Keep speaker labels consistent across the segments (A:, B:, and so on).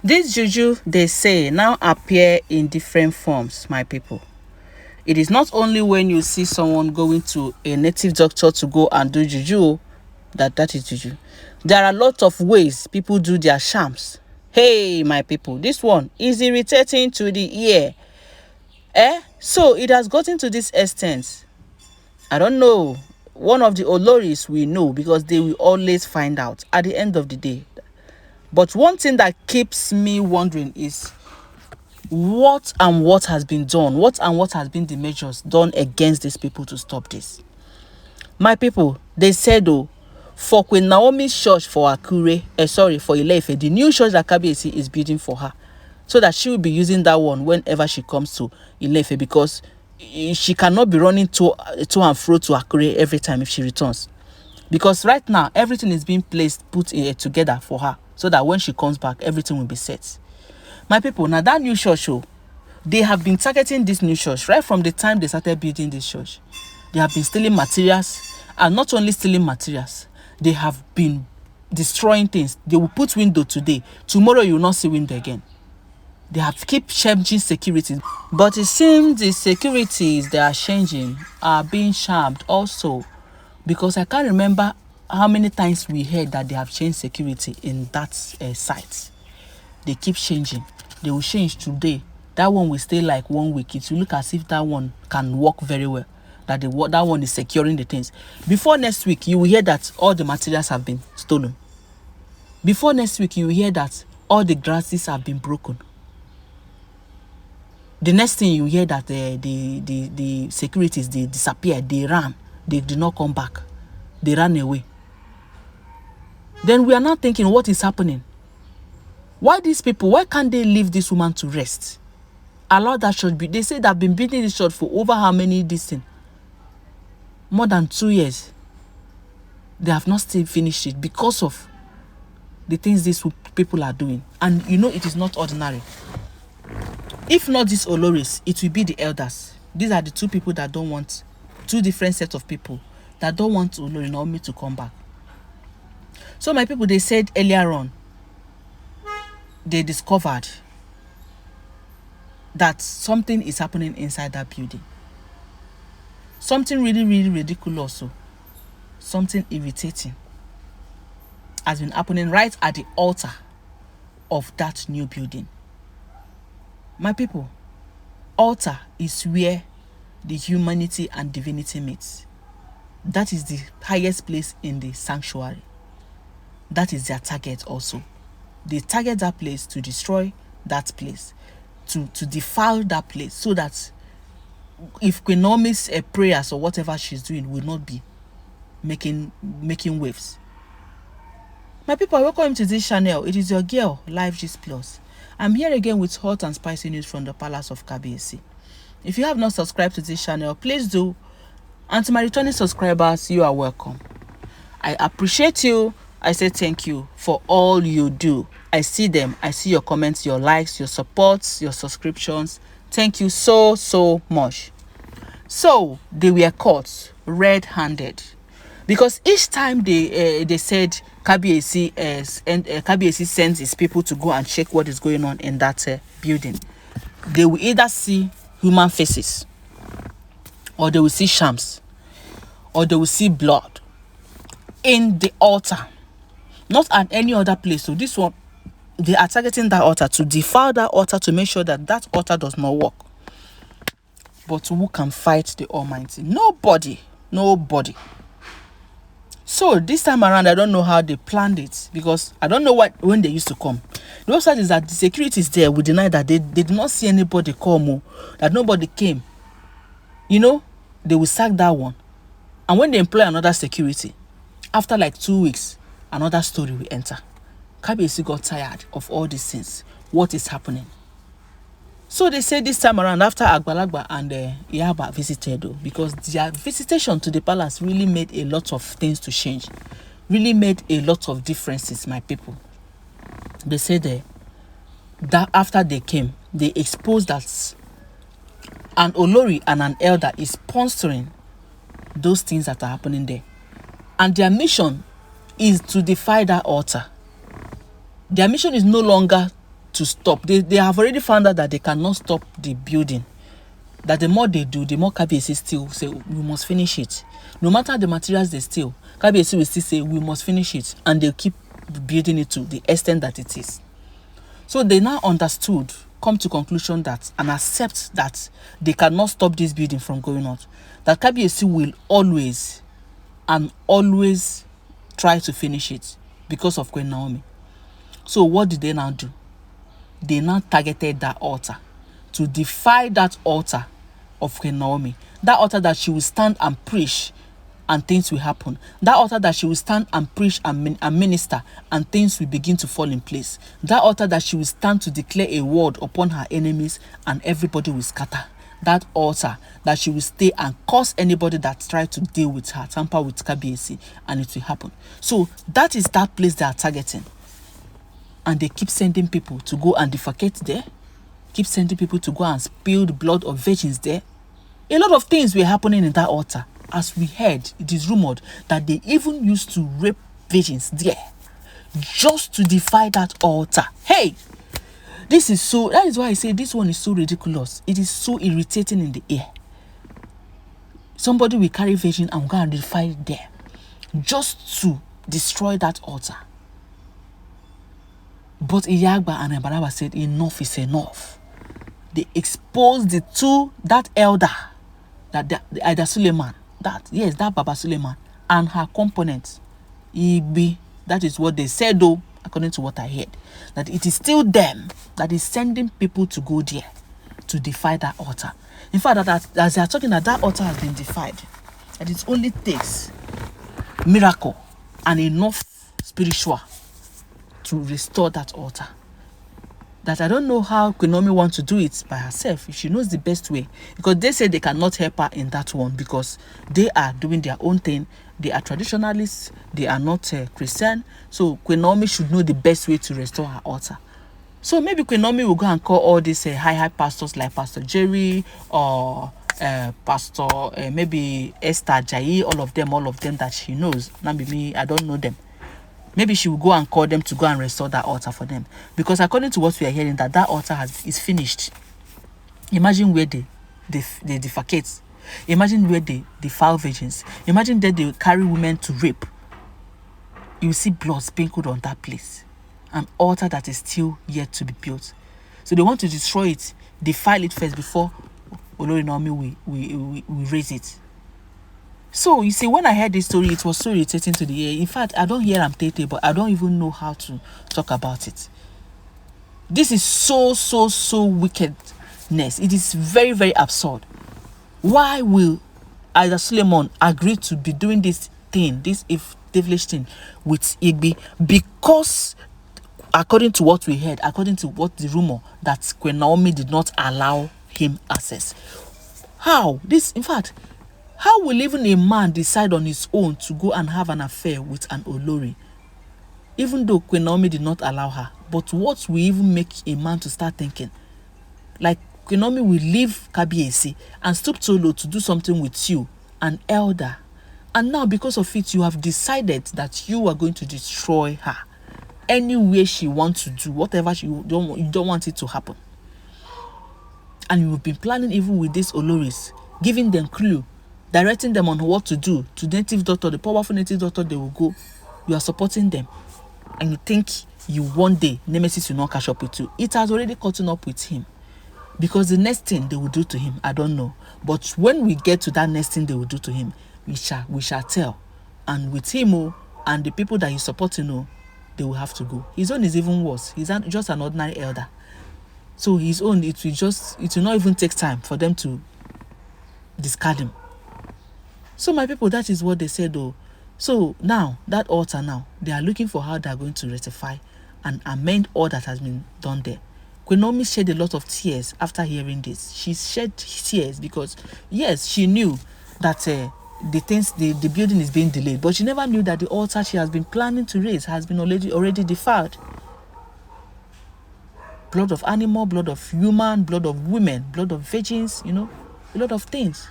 A: This juju, they say, now appear in different forms, my people. It is not only when you see someone going to a native doctor to go and do juju that is juju. There are a lot of ways people do their shams. Hey, my people, this one is irritating to the ear. So it has gotten to this extent. I don't know. One of the oloris we know, because they will always find out at the end of the day. But one thing that keeps me wondering is what has been done, what has been the measures done against these people to stop this. My people, they said for Queen Naomi's church for Akure, for Ile-Ife, the new church that Kabiyesi is building for her, so that she will be using that one whenever she comes to Ile-Ife, because she cannot be running to and fro to Akure every time if she returns. Because right now, everything is being put together for her, so that when she comes back, everything will be set. My people, now that new church, they have been targeting this new church right from the time they started building this church. They have been stealing materials, and not only stealing materials, they have been destroying things. They will put window today. Tomorrow, you will not see window again. They have keep changing security. But it seems the securities they are changing are being charmed also. Because I can't remember how many times we heard that they have changed security in that site. They keep changing. They will change today. That one will stay like 1 week. It will look as if that one can work very well. That one is securing the things. Before next week, you will hear that all the materials have been stolen. Before next week, you will hear that all the grasses have been broken. The next thing you hear that the securities, they disappeared, they ran, they did not come back, they ran away. Then we are now thinking, what is happening? Why these people, why can't they leave this woman to rest? Allow that church be. They say they've been building this church for over how many distance? More than 2 years. They have not still finished it because of the things these people are doing. And you know it is not ordinary. If not these oloris, it will be the elders. These are the two people that don't want, two different sets of people that don't want Olori Naomi to come back. So my people, they said earlier on, they discovered that something is happening inside that building. Something really, really ridiculous, something irritating has been happening right at the altar of that new building. My people, altar is where the humanity and divinity meets. That is the highest place in the sanctuary. That is their target also. They target that place to destroy that place, to defile that place, so that if Queen Naomi's prayers or whatever she's doing will not be making waves. My people, welcome to this channel. It is your girl, Live Gist Plus. I'm here again with hot and spicy news from the palace of Kabiyesi. If you have not subscribed to this channel, please do. And to my returning subscribers, you are welcome. I appreciate you. I say thank you for all you do. I see them. I see your comments, your likes, your supports, your subscriptions. Thank you so, so much. So, they were caught red-handed. Because each time they said Kabiyesi sends his people to go and check what is going on in that building, they will either see human faces, or they will see shams, or they will see blood in the altar, not at any other place. So this one, they are targeting that altar to defile that altar, to make sure that that altar does not work. But who can fight the Almighty? Nobody. Nobody. So this time around, I don't know how they planned it, because I don't know when they used to come. The website is that the security is there. We deny that they did not see anybody come, that nobody came. You know, they will sack that one. And when they employ another security, after like 2 weeks, another story will enter. Kabiyesi got tired of all these things. What is happening? So they say this time around, after Agbalagba and Iyaba visited, because their visitation to the palace really made a lot of things to change. Really made a lot of differences, my people. They said that after they came, they exposed that an olori and an elder is sponsoring those things that are happening there. And their mission is to defy that altar. Their mission is no longer to stop. They have already found out that they cannot stop the building. That the more they do, the more Kabiyesi still say, we must finish it. No matter the materials they steal, Kabiyesi will still say, we must finish it. And they'll keep building it to the extent that it is. So they now understood, come to conclusion that, and accept that they cannot stop this building from going on. That Kabiyesi will always and always try to finish it because of Queen Naomi. So what did they now do? They now targeted that altar to defy that altar of Queen Naomi. That altar that she will stand and preach and things will happen. That altar that she will stand and preach and minister and things will begin to fall in place. That altar that she will stand to declare a word upon her enemies and everybody will scatter. That altar that she will stay and curse anybody that tries to deal with her, tamper with Kabiyesi, and it will happen. So that is that place they are targeting. And they keep sending people to go and defecate there. Keep sending people to go and spill the blood of virgins there. A lot of things were happening in that altar. As we heard, it is rumored that they even used to rape virgins there just to defy that altar. Hey, this is so, that is why I say this one is so ridiculous. It is so irritating in the ear. Somebody will carry virgin and go and defy it there just to destroy that altar. But Iyagba and Ebaraba said enough is enough. They exposed that elder, the Ida Suleiman, that Baba Suleiman and her components. Igbi, that is what they said though, according to what I heard. That it is still them that is sending people to go there to defy that altar. In fact, that as they are talking that altar has been defied, that it only takes miracle and enough spiritual to restore that altar. That I don't know how Queen Naomi wants to do it by herself. She knows the best way. Because they say they cannot help her in that one because they are doing their own thing. They are traditionalists. They are not Christian. So Queen Naomi should know the best way to restore her altar. So maybe Queen Naomi will go and call all these high pastors like Pastor Jerry or Pastor maybe Esther Ajayi, all of them that she knows. Not me, I don't know them. Maybe she will go and call them to go and restore that altar for them. Because according to what we are hearing, that altar is finished. Imagine where they defecate. Imagine where they defile virgins. Imagine that they carry women to rape. You will see blood sprinkled on that place. An altar that is still yet to be built. So they want to destroy it, defile it first before Olori Naomi will raise it. So, you see, when I heard this story, it was so irritating to the ear. In fact, I don't hear Amtete, but I don't even know how to talk about it. This is so wickedness. It is very, very absurd. Why will Ida Suleiman agree to be doing this thing, this devilish thing with Igbi? Because, according to what we heard, according to what the rumor, that Queen Naomi did not allow him access. How? In fact, how will even a man decide on his own to go and have an affair with an olori? Even though Queen Naomi did not allow her. But what will even make a man to start thinking? Like Queen Naomi will leave Kabiyesi and stoop so low to do something with you, an elder. And now because of it, you have decided that you are going to destroy her. Any way she wants to do, whatever you don't want it to happen. And you've been planning even with these oloris, giving them clue, directing them on what to do to native doctor, the powerful native doctor, they will go. You are supporting them. And you think you one day, Nemesis will not catch up with you. It has already caught up with him. Because the next thing they will do to him, I don't know. But when we get to that next thing they will do to him, we shall tell. And with him and the people that he's supporting, they will have to go. His own is even worse. He's just an ordinary elder. So his own, it will not even take time for them to discard him. So my people, that is what they said though. So now, that altar now, they are looking for how they are going to rectify and amend all that has been done there. Queen Naomi shed a lot of tears after hearing this. She shed tears because, yes, she knew that the building is being delayed, but she never knew that the altar she has been planning to raise has been already defiled. Blood of animal, blood of human, blood of women, blood of virgins, a lot of things.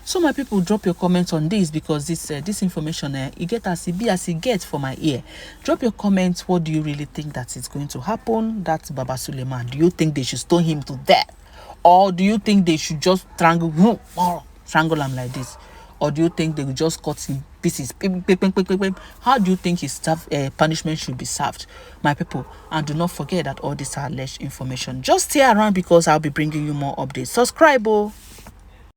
A: So my people, drop your comments on this, because this information it get as it be as it get for my ear. Drop your comments. What do you really think that is going to happen? That's Baba Suleiman. Do you think they should stone him to death, or do you think they should just strangle him like this, or do you think they will just cut him pieces? How do you think his punishment should be served, my people? And do not forget that all these are alleged information. Just stay around, because I'll be bringing you more updates. Subscribe.